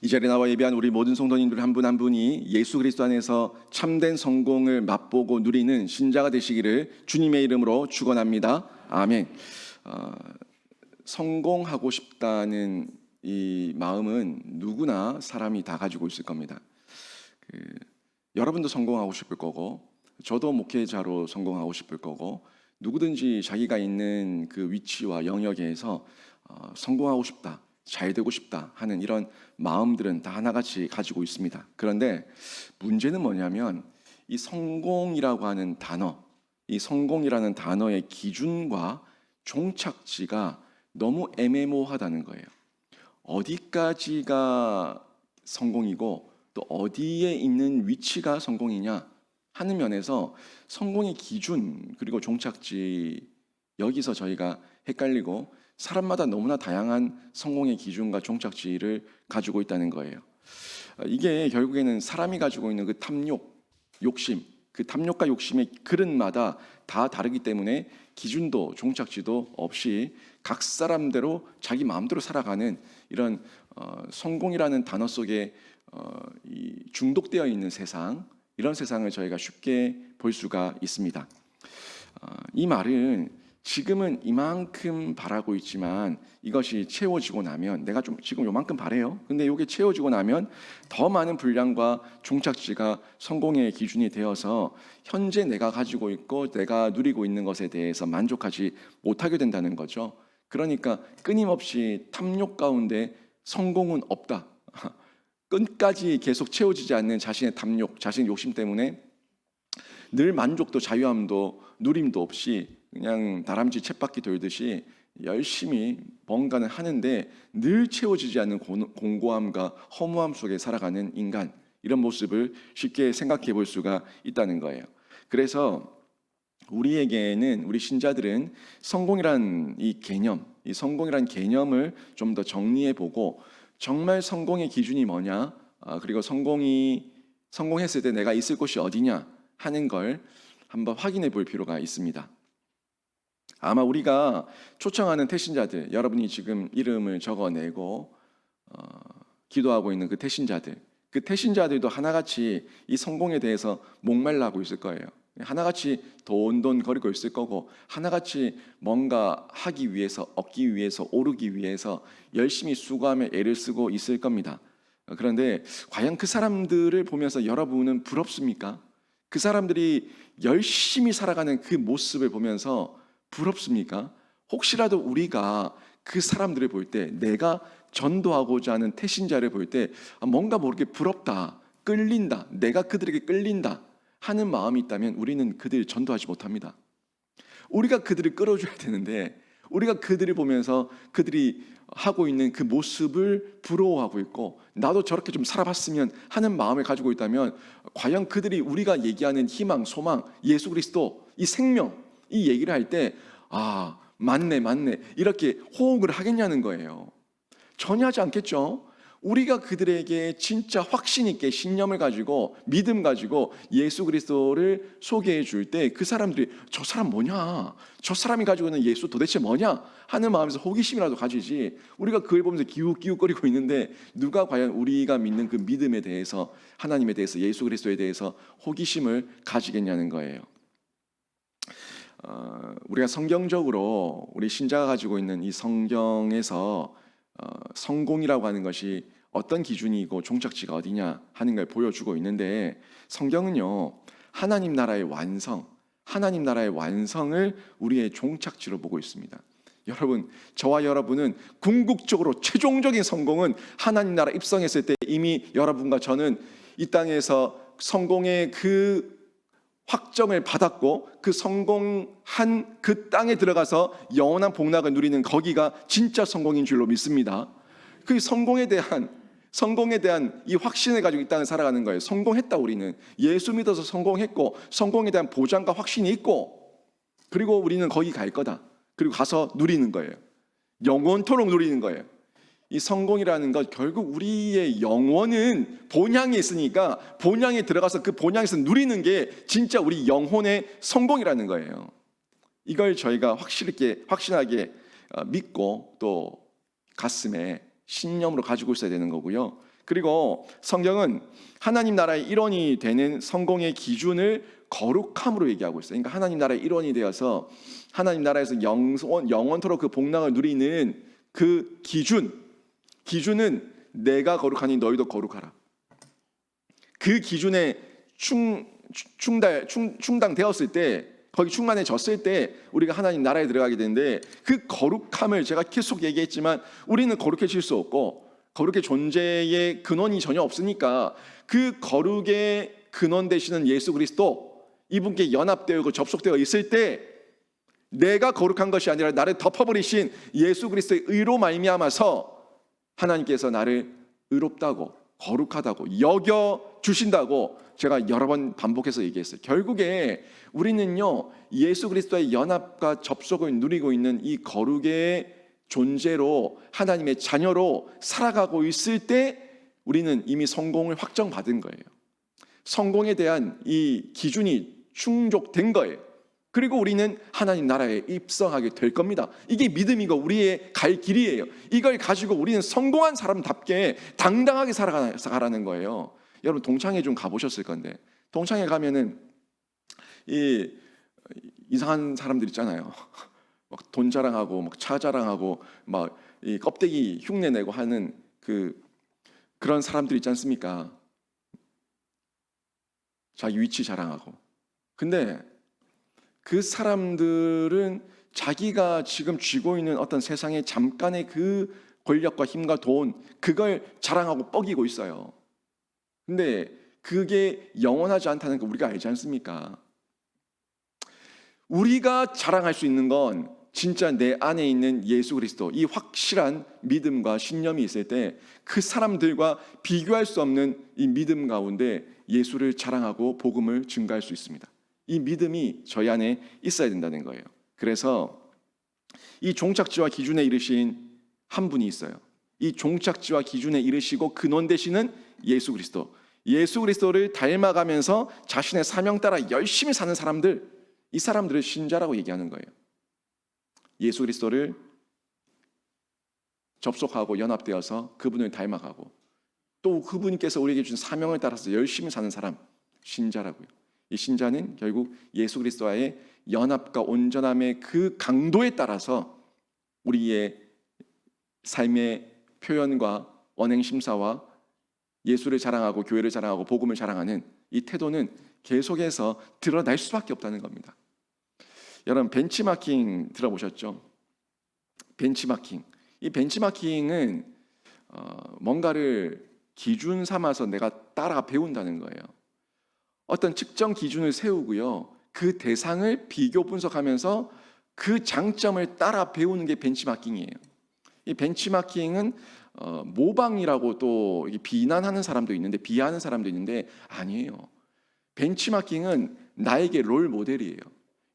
이 자리에 나와 예배한 우리 모든 성도님들 한 분 한 분이 예수 그리스도 안에서 참된 성공을 맛보고 누리는 신자가 되시기를 주님의 이름으로 축원합니다. 아멘. 성공하고 싶다는 이 마음은 누구나 사람이 다 가지고 있을 겁니다. 여러분도 성공하고 싶을 거고, 저도 목회자로 성공하고 싶을 거고, 누구든지 자기가 있는 그 위치와 영역에서 성공하고 싶다, 잘 되고 싶다 하는 이런 마음들은 다 하나같이 가지고 있습니다. 그런데 문제는 뭐냐면 이 성공이라고 하는 단어, 이 성공이라는 단어의 기준과 종착지가 너무 애매모호하다는 거예요. 어디까지가 성공이고 또 어디에 있는 위치가 성공이냐 하는 면에서 성공의 기준 그리고 종착지, 여기서 저희가 헷갈리고 사람마다 너무나 다양한 성공의 기준과 종착지를 가지고 있다는 거예요. 이게 결국에는 사람이 가지고 있는 그 탐욕, 욕심, 그 탐욕과 욕심의 그릇마다 다 다르기 때문에 기준도 종착지도 없이 각 사람대로 자기 마음대로 살아가는 이런 성공이라는 단어 속에 중독되어 있는 세상, 이런 세상을 저희가 쉽게 볼 수가 있습니다. 이 말은 지금은 이만큼 바라고 있지만 이것이 채워지고 나면, 내가 좀 지금 요만큼 바래요. 근데 이게 채워지고 나면 더 많은 분량과 종착지가 성공의 기준이 되어서 현재 내가 가지고 있고 내가 누리고 있는 것에 대해서 만족하지 못하게 된다는 거죠. 그러니까 끊임없이 탐욕 가운데 성공은 없다. 끝까지 계속 채워지지 않는 자신의 탐욕, 자신의 욕심 때문에 늘 만족도 자유함도 누림도 없이 그냥 다람쥐 쳇바퀴 돌듯이 열심히 뭔가는 하는데 늘 채워지지 않는 공고함과 허무함 속에 살아가는 인간, 이런 모습을 쉽게 생각해 볼 수가 있다는 거예요. 그래서 우리에게는, 우리 신자들은 성공이란 이 개념, 이 성공이란 개념을 좀 더 정리해 보고 정말 성공의 기준이 뭐냐, 그리고 성공했을 때 내가 있을 곳이 어디냐 하는 걸 한번 확인해 볼 필요가 있습니다. 아마 우리가 초청하는 태신자들, 여러분이 지금 이름을 적어내고 기도하고 있는 그 태신자들도 하나같이 이 성공에 대해서 목말라하고 있을 거예요. 하나같이 돈거리고 있을 거고, 하나같이 뭔가 하기 위해서, 얻기 위해서, 오르기 위해서 열심히 수고하며 애를 쓰고 있을 겁니다. 그런데 과연 그 사람들을 보면서 여러분은 부럽습니까? 그 사람들이 열심히 살아가는 그 모습을 보면서 부럽습니까? 혹시라도 우리가 그 사람들을 볼 때, 내가 전도하고자 하는 태신자를 볼 때 뭔가 모르게 부럽다, 끌린다, 내가 그들에게 끌린다 하는 마음이 있다면 우리는 그들을 전도하지 못합니다. 우리가 그들을 끌어줘야 되는데, 우리가 그들을 보면서 그들이 하고 있는 그 모습을 부러워하고 있고, 나도 저렇게 좀 살아봤으면 하는 마음을 가지고 있다면 과연 그들이 우리가 얘기하는 희망, 소망, 예수 그리스도, 이 생명, 이 얘기를 할 때 맞네 이렇게 호응을 하겠냐는 거예요. 전혀 하지 않겠죠. 우리가 그들에게 진짜 확신 있게 신념을 가지고, 믿음 가지고 예수 그리스도를 소개해 줄 때 그 사람들이 저 사람 뭐냐, 저 사람이 가지고 있는 예수 도대체 뭐냐 하는 마음에서 호기심이라도 가지지, 우리가 그걸 보면서 기웃기웃거리고 있는데 누가 과연 우리가 믿는 그 믿음에 대해서, 하나님에 대해서, 예수 그리스도에 대해서 호기심을 가지겠냐는 거예요. 우리가 성경적으로 우리 신자가 가지고 있는 이 성경에서 성공이라고 하는 것이 어떤 기준이고 종착지가 어디냐 하는 걸 보여주고 있는데, 성경은요, 하나님 나라의 완성을 우리의 종착지로 보고 있습니다. 여러분, 저와 여러분은 궁극적으로 최종적인 성공은 하나님 나라 입성했을 때 이미 여러분과 저는 이 땅에서 성공의 그 확정을 받았고, 그 성공한 그 땅에 들어가서 영원한 복락을 누리는 거기가 진짜 성공인 줄로 믿습니다. 그 성공에 대한 이 확신을 가지고 이 땅을 살아가는 거예요. 성공했다. 우리는 예수 믿어서 성공했고, 성공에 대한 보장과 확신이 있고, 그리고 우리는 거기 갈 거다. 그리고 가서 누리는 거예요. 영원토록 누리는 거예요. 이 성공이라는 것, 결국 우리의 영혼은 본향에 있으니까 본향에 들어가서 그 본향에서 누리는 게 진짜 우리 영혼의 성공이라는 거예요. 이걸 저희가 확신하게 믿고 또 가슴에 신념으로 가지고 있어야 되는 거고요. 그리고 성경은 하나님 나라의 일원이 되는 성공의 기준을 거룩함으로 얘기하고 있어요. 그러니까 하나님 나라의 일원이 되어서 하나님 나라에서 영원토록 그 복락을 누리는 그 기준은 내가 거룩하니 너희도 거룩하라. 그 기준에 충당되었을 때, 거기 충만해졌을 때 우리가 하나님 나라에 들어가게 되는데, 그 거룩함을 제가 계속 얘기했지만 우리는 거룩해질 수 없고 거룩의 존재의 근원이 전혀 없으니까 그 거룩의 근원 되시는 예수 그리스도, 이분께 연합되고 접속되어 있을 때 내가 거룩한 것이 아니라 나를 덮어버리신 예수 그리스도의 의로 말미암아서 하나님께서 나를 의롭다고 거룩하다고 여겨 주신다고 제가 여러 번 반복해서 얘기했어요. 결국에 우리는요, 예수 그리스도의 연합과 접속을 누리고 있는 이 거룩의 존재로, 하나님의 자녀로 살아가고 있을 때 우리는 이미 성공을 확정받은 거예요. 성공에 대한 이 기준이 충족된 거예요. 그리고 우리는 하나님 나라에 입성하게 될 겁니다. 이게 믿음이고 우리의 갈 길이에요. 이걸 가지고 우리는 성공한 사람답게 당당하게 살아가라는 거예요. 여러분 동창회 좀 가보셨을 건데, 동창회 가면은 이 이상한 사람들 있잖아요. 막 돈 자랑하고 막 차 자랑하고 막 이 껍데기 흉내 내고 하는 그런 사람들 있지 않습니까? 자기 위치 자랑하고. 근데 그 사람들은 자기가 지금 쥐고 있는 어떤 세상의 잠깐의 그 권력과 힘과 돈, 그걸 자랑하고 뻐기고 있어요. 근데 그게 영원하지 않다는 거 우리가 알지 않습니까? 우리가 자랑할 수 있는 건 진짜 내 안에 있는 예수 그리스도, 이 확실한 믿음과 신념이 있을 때 그 사람들과 비교할 수 없는 이 믿음 가운데 예수를 자랑하고 복음을 증가할 수 있습니다. 이 믿음이 저희 안에 있어야 된다는 거예요. 그래서 이 종착지와 기준에 이르신 한 분이 있어요. 이 종착지와 기준에 이르시고 근원 되시는 예수 그리스도, 예수 그리스도를 닮아가면서 자신의 사명 따라 열심히 사는 사람들, 이 사람들을 신자라고 얘기하는 거예요. 예수 그리스도를 접속하고 연합되어서 그분을 닮아가고 또 그분께서 우리에게 준 사명을 따라서 열심히 사는 사람, 신자라고요. 이 신자는 결국 예수 그리스도와의 연합과 온전함의 그 강도에 따라서 우리의 삶의 표현과 언행 심사와 예수를 자랑하고 교회를 자랑하고 복음을 자랑하는 이 태도는 계속해서 드러날 수밖에 없다는 겁니다. 여러분 벤치마킹 들어보셨죠? 벤치마킹. 이 벤치마킹은 뭔가를 기준 삼아서 내가 따라 배운다는 거예요. 어떤 특정 기준을 세우고요, 그 대상을 비교 분석하면서 그 장점을 따라 배우는 게 벤치마킹이에요. 이 벤치마킹은 모방이라고 또 비난하는 사람도 있는데, 비하하는 사람도 있는데 아니에요. 벤치마킹은 나에게 롤 모델이에요.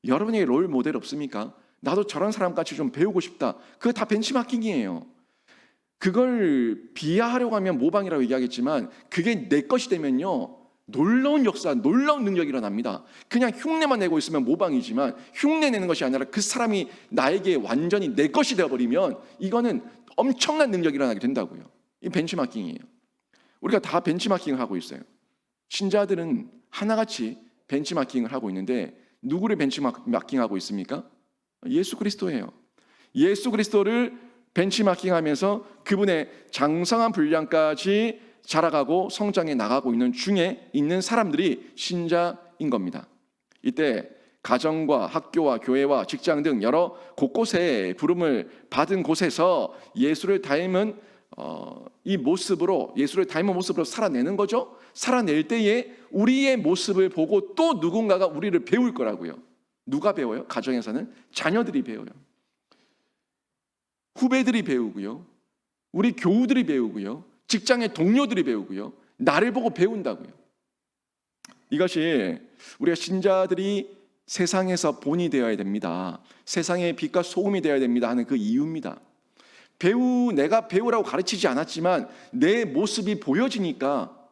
여러분에게 롤 모델 없습니까? 나도 저런 사람같이 좀 배우고 싶다. 그거 다 벤치마킹이에요. 그걸 비하하려고 하면 모방이라고 얘기하겠지만 그게 내 것이 되면요, 놀라운 역사, 놀라운 능력이 일어납니다. 그냥 흉내만 내고 있으면 모방이지만 흉내 내는 것이 아니라 그 사람이 나에게 완전히 내 것이 되어버리면 이거는 엄청난 능력이 일어나게 된다고요. 이 벤치마킹이에요. 우리가 다 벤치마킹을 하고 있어요. 신자들은 하나같이 벤치마킹을 하고 있는데 누구를 벤치마킹하고 있습니까? 예수 그리스도예요. 예수 그리스도를 벤치마킹하면서 그분의 장성한 분량까지 자라가고 성장해 나가고 있는 중에 있는 사람들이 신자인 겁니다. 이때 가정과 학교와 교회와 직장 등 여러 곳곳에 부름을 받은 곳에서 예수를 닮은 이 모습으로, 예수를 닮은 모습으로 살아내는 거죠. 살아낼 때에 우리의 모습을 보고 또 누군가가 우리를 배울 거라고요. 누가 배워요? 가정에서는 자녀들이 배워요. 후배들이 배우고요. 우리 교우들이 배우고요. 직장의 동료들이 배우고요. 나를 보고 배운다고요. 이것이 우리가 신자들이 세상에서 본이 되어야 됩니다. 세상의 빛과 소금이 되어야 됩니다 하는 그 이유입니다. 내가 배우라고 가르치지 않았지만 내 모습이 보여지니까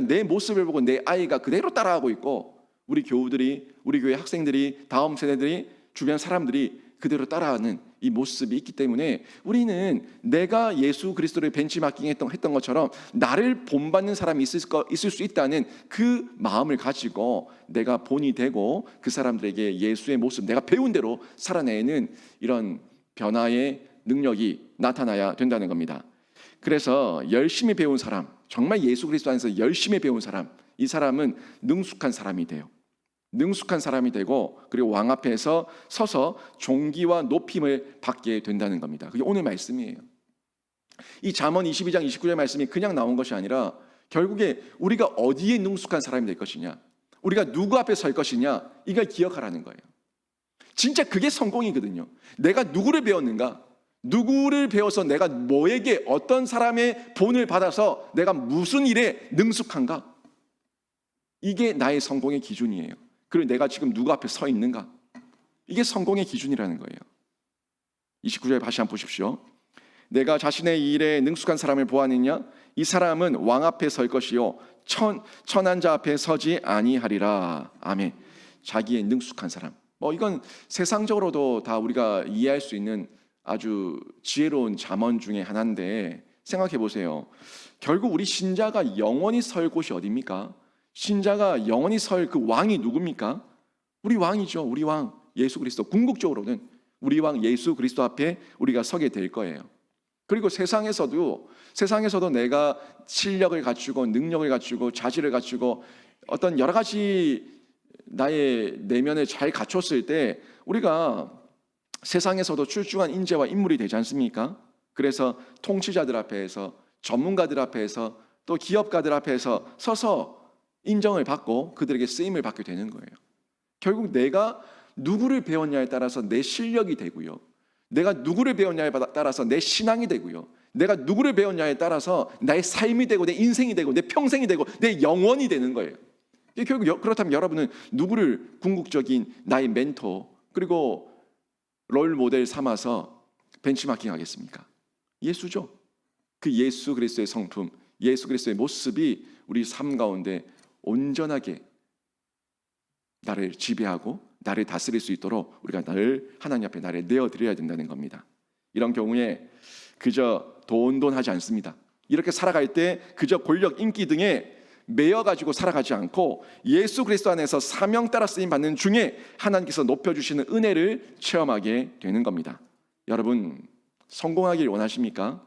내 모습을 보고 내 아이가 그대로 따라하고 있고, 우리 교우들이, 우리 교회 학생들이, 다음 세대들이, 주변 사람들이 그대로 따라하는 이 모습이 있기 때문에 우리는 내가 예수 그리스도를 벤치마킹했던 것처럼 나를 본받는 사람이 있을 수 있다는 그 마음을 가지고 내가 본이 되고 그 사람들에게 예수의 모습, 내가 배운 대로 살아내는 이런 변화의 능력이 나타나야 된다는 겁니다. 그래서 열심히 배운 사람, 정말 예수 그리스도 안에서 열심히 배운 사람, 이 사람은 능숙한 사람이 돼요. 능숙한 사람이 되고 그리고 왕 앞에서 서서 존귀와 높임을 받게 된다는 겁니다. 그게 오늘 말씀이에요. 이 잠언 22장 29절 말씀이 그냥 나온 것이 아니라 결국에 우리가 어디에 능숙한 사람이 될 것이냐, 우리가 누구 앞에 설 것이냐, 이걸 기억하라는 거예요. 진짜 그게 성공이거든요. 내가 누구를 배웠는가, 누구를 배워서 내가 뭐에게 어떤 사람의 본을 받아서 내가 무슨 일에 능숙한가, 이게 나의 성공의 기준이에요. 그리고 내가 지금 누구 앞에 서 있는가, 이게 성공의 기준이라는 거예요. 29절 다시 한번 보십시오. 내가 자신의 일에 능숙한 사람을 보았느냐, 이 사람은 왕 앞에 설 것이요 천한 자 앞에 서지 아니하리라. 아멘. 자기의 능숙한 사람, 이건 세상적으로도 다 우리가 이해할 수 있는 아주 지혜로운 잠언 중에 하나인데, 생각해 보세요. 결국 우리 신자가 영원히 설 곳이 어디입니까? 신자가 영원히 설 그 왕이 누굽니까? 우리 왕이죠. 우리 왕 예수 그리스도. 궁극적으로는 우리 왕 예수 그리스도 앞에 우리가 서게 될 거예요. 그리고 세상에서도 내가 실력을 갖추고 능력을 갖추고 자질을 갖추고 어떤 여러 가지 나의 내면을 잘 갖췄을 때 우리가 세상에서도 출중한 인재와 인물이 되지 않습니까? 그래서 통치자들 앞에서, 전문가들 앞에서, 또 기업가들 앞에서 서서 인정을 받고 그들에게 쓰임을 받게 되는 거예요. 결국 내가 누구를 배웠냐에 따라서 내 실력이 되고요, 내가 누구를 배웠냐에 따라서 내 신앙이 되고요, 내가 누구를 배웠냐에 따라서 나의 삶이 되고 내 인생이 되고 내 평생이 되고 내 영원이 되는 거예요. 결국 그렇다면 여러분은 누구를 궁극적인 나의 멘토 그리고 롤 모델 삼아서 벤치마킹 하겠습니까? 예수죠. 그 예수 그리스도의 성품, 예수 그리스도의 모습이 우리 삶 가운데 온전하게 나를 지배하고 나를 다스릴 수 있도록 우리가 하나님 앞에 나를 내어드려야 된다는 겁니다. 이런 경우에 그저 돈하지 않습니다. 이렇게 살아갈 때 그저 권력, 인기 등에 매여가지고 살아가지 않고 예수 그리스도 안에서 사명 따라 쓰임 받는 중에 하나님께서 높여주시는 은혜를 체험하게 되는 겁니다. 여러분, 성공하길 원하십니까?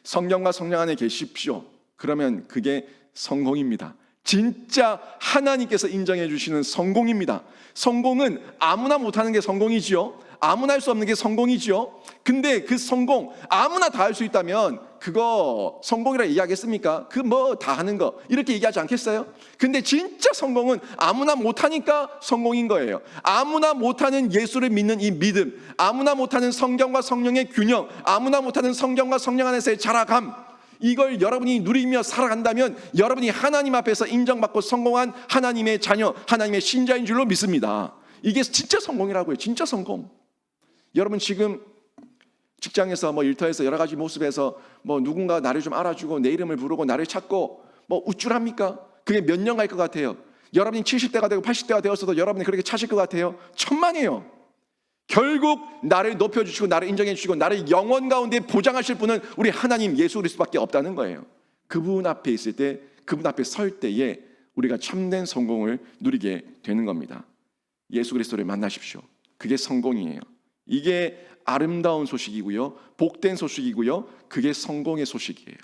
성령과 성령 안에 계십시오. 그러면 그게 성공입니다. 진짜 하나님께서 인정해 주시는 성공입니다. 성공은 아무나 못하는 게 성공이지요. 아무나 할 수 없는 게 성공이지요. 근데 그 성공 아무나 다 할 수 있다면 그거 성공이라 얘기하겠습니까? 그 다 하는 거 이렇게 얘기하지 않겠어요? 근데 진짜 성공은 아무나 못하니까 성공인 거예요. 아무나 못하는 예수를 믿는 이 믿음, 아무나 못하는 성경과 성령의 균형, 아무나 못하는 성경과 성령 안에서의 자라감, 이걸 여러분이 누리며 살아간다면 여러분이 하나님 앞에서 인정받고 성공한 하나님의 자녀, 하나님의 신자인 줄로 믿습니다. 이게 진짜 성공이라고요. 진짜 성공. 여러분 지금 직장에서 일터에서 여러 가지 모습에서 누군가 나를 좀 알아주고 내 이름을 부르고 나를 찾고 우쭐합니까? 그게 몇 년 갈 것 같아요? 여러분이 70대가 되고 80대가 되었어도 여러분이 그렇게 찾을 것 같아요? 천만에요. 결국 나를 높여주시고 나를 인정해 주시고 나를 영원 가운데 보장하실 분은 우리 하나님 예수 그리스도밖에 없다는 거예요. 그분 앞에 있을 때, 그분 앞에 설 때에 우리가 참된 성공을 누리게 되는 겁니다. 예수 그리스도를 만나십시오. 그게 성공이에요. 이게 아름다운 소식이고요, 복된 소식이고요, 그게 성공의 소식이에요.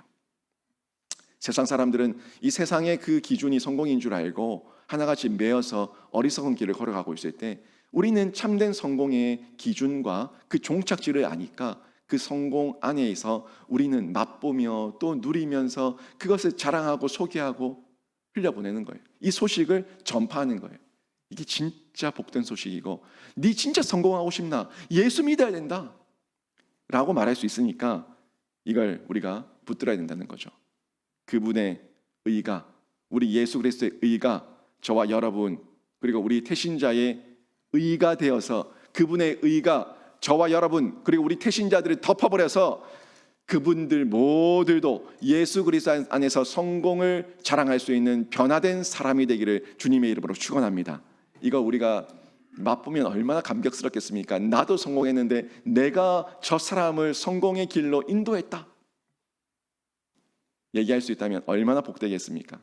세상 사람들은 이 세상의 그 기준이 성공인 줄 알고 하나같이 매여서 어리석은 길을 걸어가고 있을 때 우리는 참된 성공의 기준과 그 종착지를 아니까 그 성공 안에서 우리는 맛보며 또 누리면서 그것을 자랑하고 소개하고 흘려보내는 거예요. 이 소식을 전파하는 거예요. 이게 진짜 복된 소식이고, 네 진짜 성공하고 싶나? 예수 믿어야 된다 라고 말할 수 있으니까 이걸 우리가 붙들어야 된다는 거죠. 그분의 의가, 우리 예수 그리스도의 의가 저와 여러분 그리고 우리 태신자의 의가 되어서 그분의 의가 저와 여러분 그리고 우리 태신자들을 덮어버려서 그분들 모두도 예수 그리스도 안에서 성공을 자랑할 수 있는 변화된 사람이 되기를 주님의 이름으로 축원합니다. 이거 우리가 맛보면 얼마나 감격스럽겠습니까? 나도 성공했는데 내가 저 사람을 성공의 길로 인도했다. 얘기할 수 있다면 얼마나 복되겠습니까?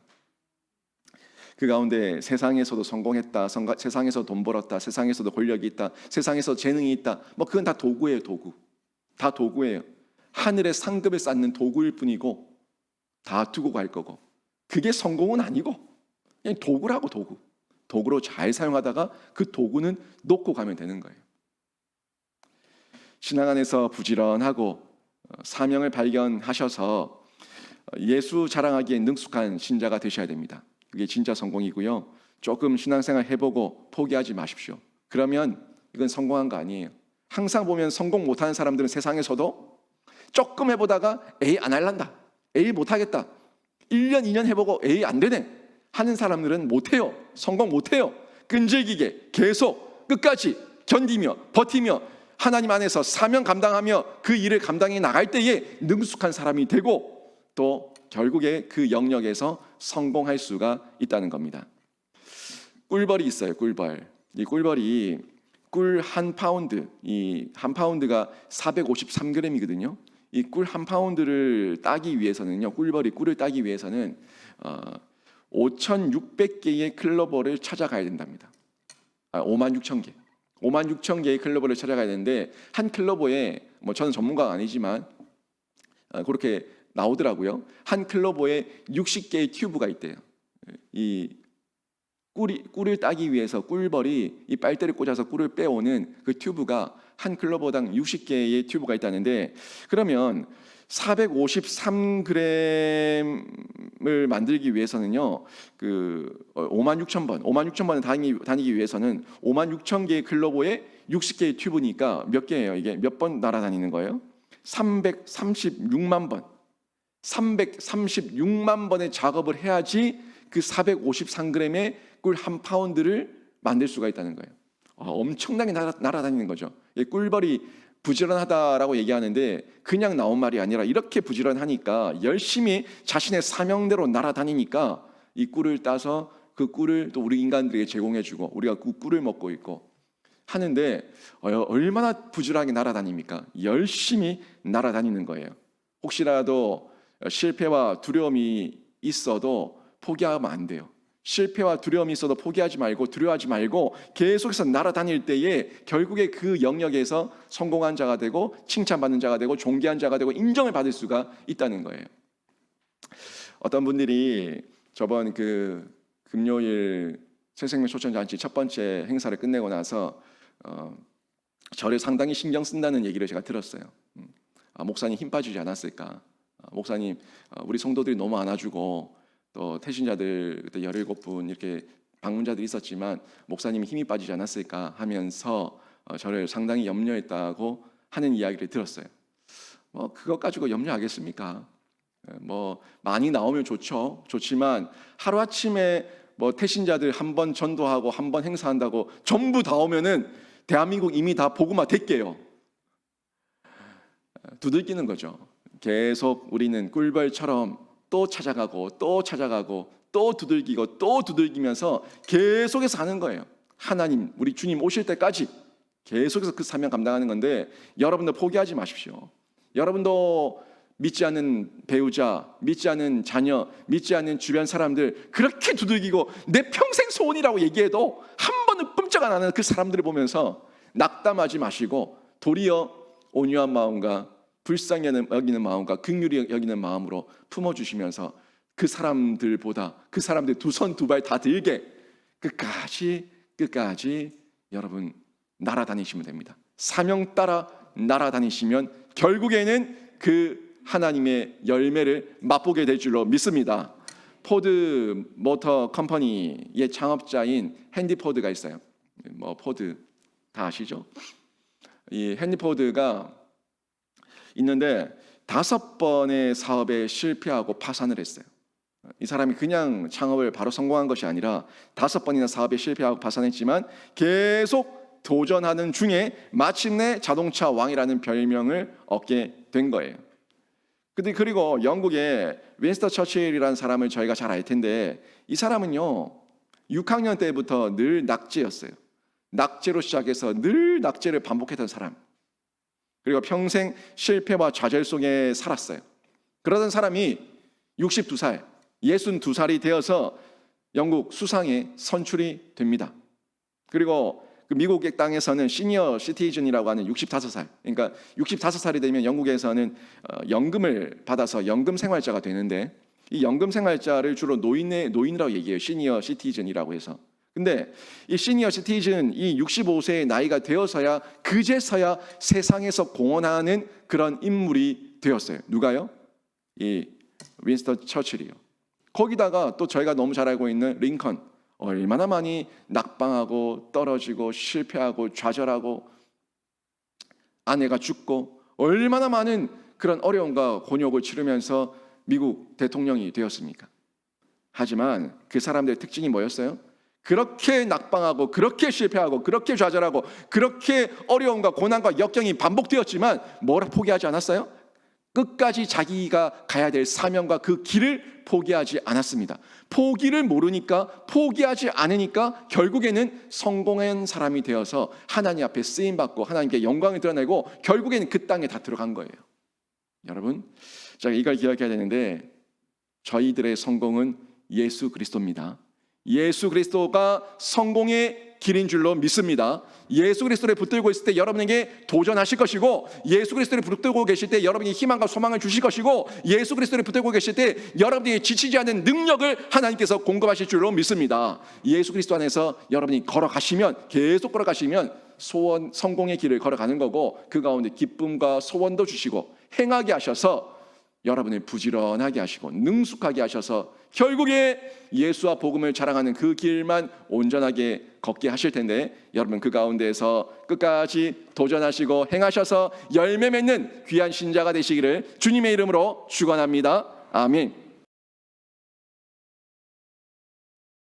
그 가운데 세상에서도 성공했다, 세상에서 돈 벌었다, 세상에서도 권력이 있다, 세상에서 재능이 있다. 뭐 그건 다 도구예요, 도구. 다 도구예요. 하늘의 상급을 쌓는 도구일 뿐이고 다 두고 갈 거고, 그게 성공은 아니고 그냥 도구라고, 도구. 도구로 잘 사용하다가 그 도구는 놓고 가면 되는 거예요. 신앙 안에서 부지런하고 사명을 발견하셔서 예수 자랑하기에 능숙한 신자가 되셔야 됩니다. 그게 진짜 성공이고요. 조금 신앙생활 해보고 포기하지 마십시오. 그러면 이건 성공한 거 아니에요. 항상 보면 성공 못하는 사람들은 세상에서도 조금 해보다가 에이 안 할란다, 에이 못하겠다, 1년 2년 해보고 에이 안 되네 하는 사람들은 못해요. 성공 못해요. 끈질기게 계속 끝까지 견디며 버티며 하나님 안에서 사명 감당하며 그 일을 감당해 나갈 때에 능숙한 사람이 되고 또 결국에 그 영역에서 성공할 수가 있다는 겁니다. 꿀벌이 있어요. 꿀벌. 이 꿀벌이 꿀 한 파운드, 이 한 파운드가 453g이거든요. 이 꿀 한 파운드를 따기 위해서는요, 꿀벌이 꿀을 따기 위해서는 5,600개의 클로버를 찾아가야 된답니다. 56,000개. 56,000개의 클로버를 찾아가야 되는데 한 클로버에 뭐 저는 전문가가 아니지만 그렇게 나오더라고요. 한 클로버에 60개의 튜브가 있대요. 이 꿀을 따기 위해서 꿀벌이 이 빨대를 꽂아서 꿀을 빼오는 그 튜브가 한 클로버당 60개의 튜브가 있다는데, 그러면 453g을 만들기 위해서는요, 그 56,000번을 다니기 위해서는 56,000개의 클로버에 60개의 튜브니까 몇 개예요? 이게 몇 번 날아다니는 거예요? 336만 번. 336만 번의 작업을 해야지 그 453g의 꿀 한 파운드를 만들 수가 있다는 거예요. 엄청나게 날아다니는 거죠. 꿀벌이 부지런하다라고 얘기하는데 그냥 나온 말이 아니라 이렇게 부지런하니까 열심히 자신의 사명대로 날아다니니까 이 꿀을 따서 그 꿀을 또 우리 인간들에게 제공해주고 우리가 그 꿀을 먹고 있고 하는데 얼마나 부지런하게 날아다닙니까? 열심히 날아다니는 거예요. 혹시라도 실패와 두려움이 있어도 포기하면 안 돼요. 실패와 두려움이 있어도 포기하지 말고 두려워하지 말고 계속해서 날아다닐 때에 결국에 그 영역에서 성공한 자가 되고 칭찬받는 자가 되고 존귀한 자가 되고 인정을 받을 수가 있다는 거예요. 어떤 분들이 저번 그 금요일 새생명 초청잔치 첫 번째 행사를 끝내고 나서 저를 상당히 신경 쓴다는 얘기를 제가 들었어요. 목사님 힘 빠지지 않았을까? 목사님 우리 성도들이 너무 안아주고 또 태신자들 그때 17분 이렇게 방문자들이 있었지만 목사님이 힘이 빠지지 않았을까 하면서 저를 상당히 염려했다고 하는 이야기를 들었어요. 뭐 그것 가지고 염려하겠습니까? 뭐 많이 나오면 좋지만 하루아침에 뭐 태신자들 한 번 전도하고 한 번 행사한다고 전부 다 오면은 대한민국 이미 다 복음화 됐게요. 두들기는 거죠. 계속 우리는 꿀벌처럼 또 찾아가고 또 찾아가고 또 두들기고 또 두들기면서 계속해서 하는 거예요. 하나님, 우리 주님 오실 때까지 계속해서 그 사명 감당하는 건데 여러분도 포기하지 마십시오. 여러분도 믿지 않는 배우자, 믿지 않는 자녀, 믿지 않는 주변 사람들 그렇게 두들기고 내 평생 소원이라고 얘기해도 한 번은 끔찍 안 하는 그 사람들을 보면서 낙담하지 마시고 도리어 온유한 마음과 불쌍히 여기는 마음과 긍휼히 여기는 마음으로 품어주시면서 그 사람들보다 그 사람들 두 손 두 발 다 들게 끝까지 여러분 날아다니시면 됩니다. 사명 따라 날아다니시면 결국에는 그 하나님의 열매를 맛보게 될 줄로 믿습니다. 포드 모터 컴퍼니의 창업자인 헨리 포드가 있어요. 뭐 포드 다 아시죠? 이 헨리 포드가 있는데 5번의 사업에 실패하고 파산을 했어요. 이 사람이 그냥 창업을 바로 성공한 것이 아니라 5번이나 사업에 실패하고 파산했지만 계속 도전하는 중에 마침내 자동차 왕이라는 별명을 얻게 된 거예요. 그리고 영국의 윈스턴 처칠이라는 사람을 저희가 잘 알 텐데 이 사람은요 6학년 때부터 늘 낙제였어요. 낙제로 시작해서 늘 낙제를 반복했던 사람, 그리고 평생 실패와 좌절 속에 살았어요. 그러던 사람이 62살, 62살이 되어서 영국 수상에 선출이 됩니다. 그리고 그 미국의 땅에서는 시니어 시티즌이라고 하는 65살, 그러니까 65살이 되면 영국에서는 연금을 받아서 연금 생활자가 되는데, 이 연금 생활자를 주로 노인이라고 얘기해요. 시니어 시티즌이라고 해서. 근데 이 시니어 시티즌, 이 65세의 나이가 되어서야 그제서야 세상에서 공헌하는 그런 인물이 되었어요. 누가요? 이 윈스턴 처칠이요. 거기다가 또 저희가 너무 잘 알고 있는 링컨, 얼마나 많이 낙방하고 떨어지고 실패하고 좌절하고 아내가 죽고 얼마나 많은 그런 어려움과 곤욕을 치르면서 미국 대통령이 되었습니까? 하지만 그 사람들의 특징이 뭐였어요? 그렇게 낙방하고 그렇게 실패하고 그렇게 좌절하고 그렇게 어려움과 고난과 역경이 반복되었지만 뭐라 포기하지 않았어요? 끝까지 자기가 가야 될 사명과 그 길을 포기하지 않았습니다. 포기를 모르니까, 포기하지 않으니까 결국에는 성공한 사람이 되어서 하나님 앞에 쓰임받고 하나님께 영광을 드러내고 결국에는 그 땅에 다 들어간 거예요. 여러분, 제가 이걸 기억해야 되는데, 저희들의 성공은 예수 그리스도입니다. 예수 그리스도가 성공의 길인 줄로 믿습니다. 예수 그리스도를 붙들고 있을 때 여러분에게 도전하실 것이고, 예수 그리스도를 붙들고 계실 때 여러분이 희망과 소망을 주실 것이고, 예수 그리스도를 붙들고 계실 때 여러분이 지치지 않는 능력을 하나님께서 공급하실 줄로 믿습니다. 예수 그리스도 안에서 여러분이 걸어가시면, 계속 걸어가시면 소원, 성공의 길을 걸어가는 거고, 그 가운데 기쁨과 소원도 주시고 행하게 하셔서 여러분을 부지런하게 하시고 능숙하게 하셔서 결국에 예수와 복음을 자랑하는 그 길만 온전하게 걷게 하실 텐데, 여러분 그 가운데에서 끝까지 도전하시고 행하셔서 열매 맺는 귀한 신자가 되시기를 주님의 이름으로 축원합니다. 아멘.